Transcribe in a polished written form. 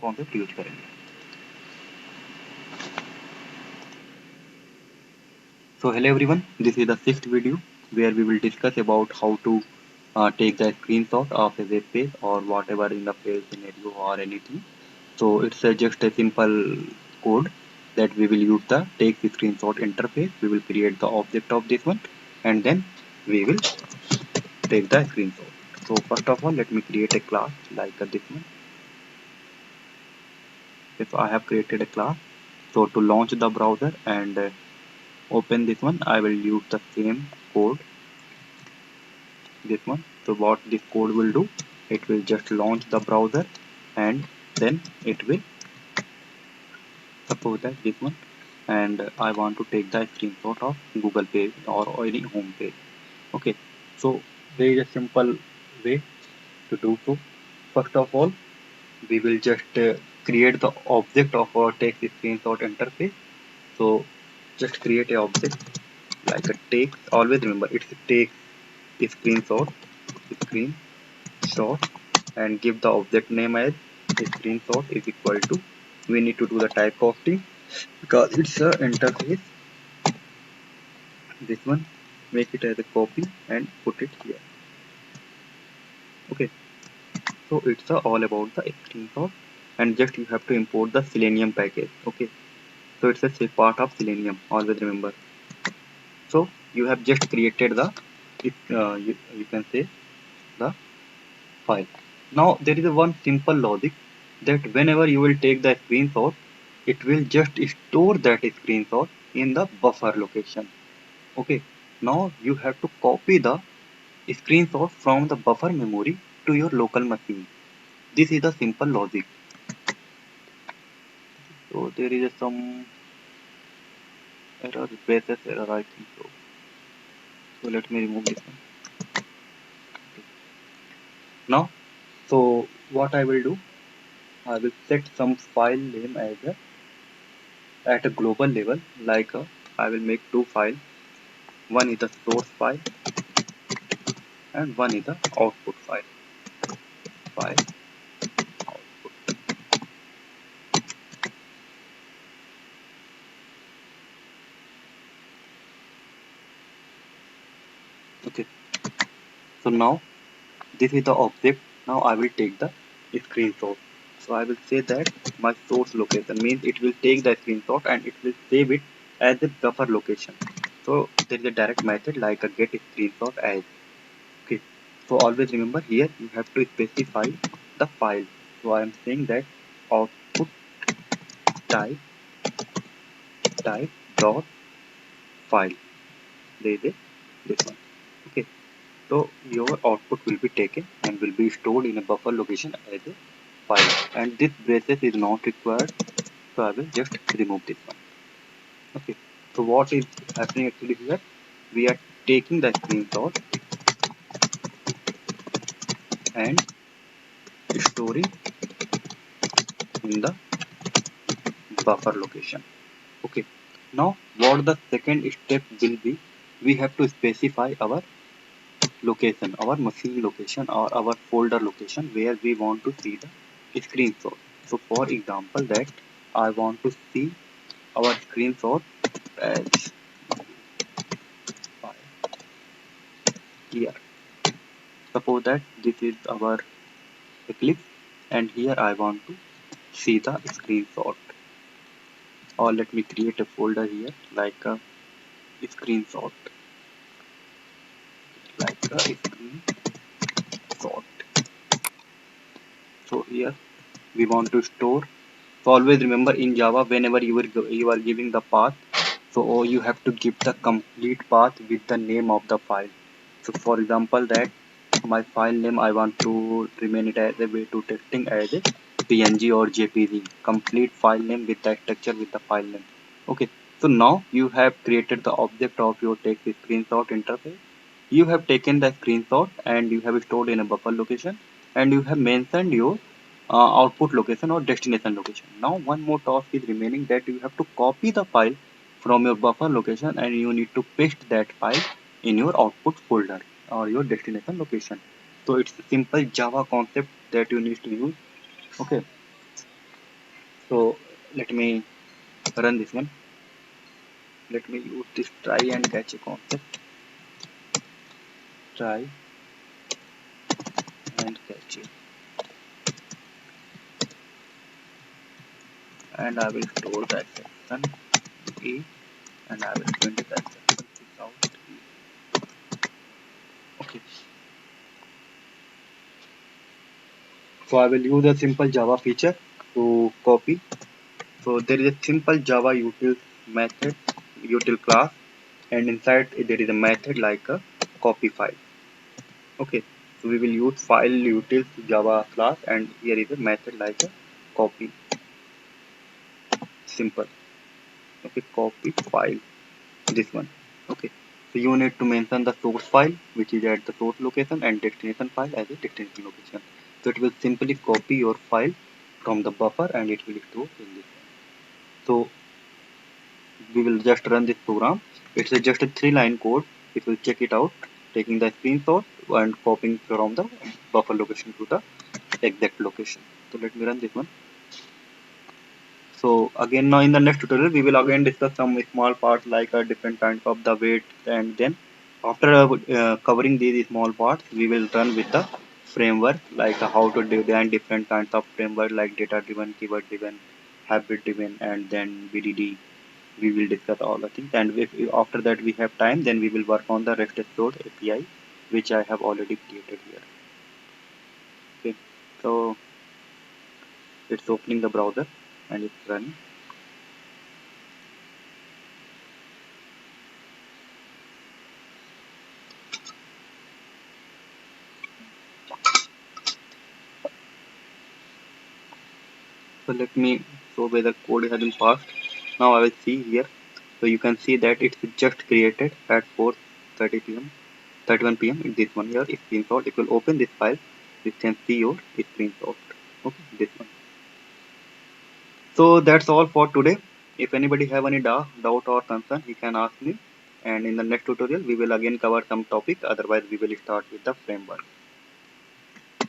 Concept use करेंगे। So hello everyone, this is the sixth video where we will discuss about how to take the screenshot of a web page or whatever in the page scenario or anything. So it's just a simple code that we will use the take screenshot interface. We will create the object of this one and then we will take the screenshot. So first of all, let me create a class like this one. Okay, so I have created a class. So to launch the browser and open this one, I will use the same code, this one. So what this code will do, it will just launch the browser and then it will suppose that this one, and I want to take the screenshot of Google page or any home page. Okay, so there is a simple way to do so. First of all, we will just create the object of our take screenshot interface. So just create a object like a take. Always remember it's a take screenshot screenshot and give the object name as screenshot is equal to, we need to do the type of thing because it's a interface. This one, make it as a copy and put it here. Okay, so it's all about the screenshot and just you have to import the Selenium package. Okay, so it's a part of Selenium, always remember. So you have just created the you can say the file. Now there is a one simple logic that whenever you will take the screenshot, it will just store that screenshot in the buffer location. Okay, now you have to copy the screenshot from the buffer memory to your local machine. This is the simple logic. So there is some error, basis error I think so. So let me remove this one. Now, so what I will do, I will set some file name as at a global level, like I will make two files. One is the source file and one is the output file. File output. Okay. So now this is the object. Now I will take the screenshot. So I will say that my source location means it will take the screenshot and it will save it as a buffer location. So there is a direct method like a get screenshot as. Okay. So always remember here you have to specify the file. So I am saying that output type dot file. There is a this one. Okay. So your output will be taken and will be stored in a buffer location as a file. And this braces is not required. So I will just remove this one. Okay. So what is happening actually here? We are taking the screenshot and storing in the buffer location. Okay. Now what the second step will be, we have to specify our location, our machine location or our folder location where we want to see the screenshot. So for example that I want to see our screenshot as here. Suppose that this is our Eclipse and here I want to see the screenshot, or let me create a folder here like a screenshot, like a screenshot. So here we want to store. So always remember in Java whenever you are giving the path, so you have to give the complete path with the name of the file. So for example that my file name I want to remain it as a way to testing as a PNG or JPG, complete file name with the structure with the file name. Okay, so now you have created the object of your text screenshot interface. You have taken the screenshot and you have stored in a buffer location and you have mentioned your output location or destination location. Now one more task is remaining, that you have to copy the file from your buffer location and you need to paste that file in your output folder or your destination location. So it's a simple Java concept that you need to use. Okay. So let me run this one. Let me use this try and catch a concept. Try and catch it. And I will store that section E, and I will print that section without E. Okay. So I will use a simple Java feature to copy. So there is a simple Java util method, util class, and inside there is a method like a copy file. Okay. So we will use file utils Java class, and here is a method like a copy. Simple. Okay, copy file. This one. Okay. So you need to mention the source file, which is at the source location, and destination file as a destination location. So it will simply copy your file from the buffer and it will store in this one. So we will just run this program. It's just a 3-line code. It will check it out, taking the screenshot and copying from the buffer location to the exact location. So let me run this one. So again, now in the next tutorial, we will again discuss some small parts like different kinds of the weight, and then after covering these small parts, we will run with the framework like how to design different kinds of framework like data driven, keyword driven, habit driven, and then BDD. We will discuss all the things, and if after that we have time, then we will work on the REST assured API, which I have already created here. Okay, so it's opening the browser and it's running. So let me show where the code has been passed. Now I will see here. So you can see that it's just created at 4:30 p.m. 31 p.m. in this one here. Screenshot. It will open this file. You can see your screenshot. Okay, this one. So that's all for today. If anybody have any doubt or concern, he can ask me. And in the next tutorial, we will again cover some topic. Otherwise, we will start with the framework.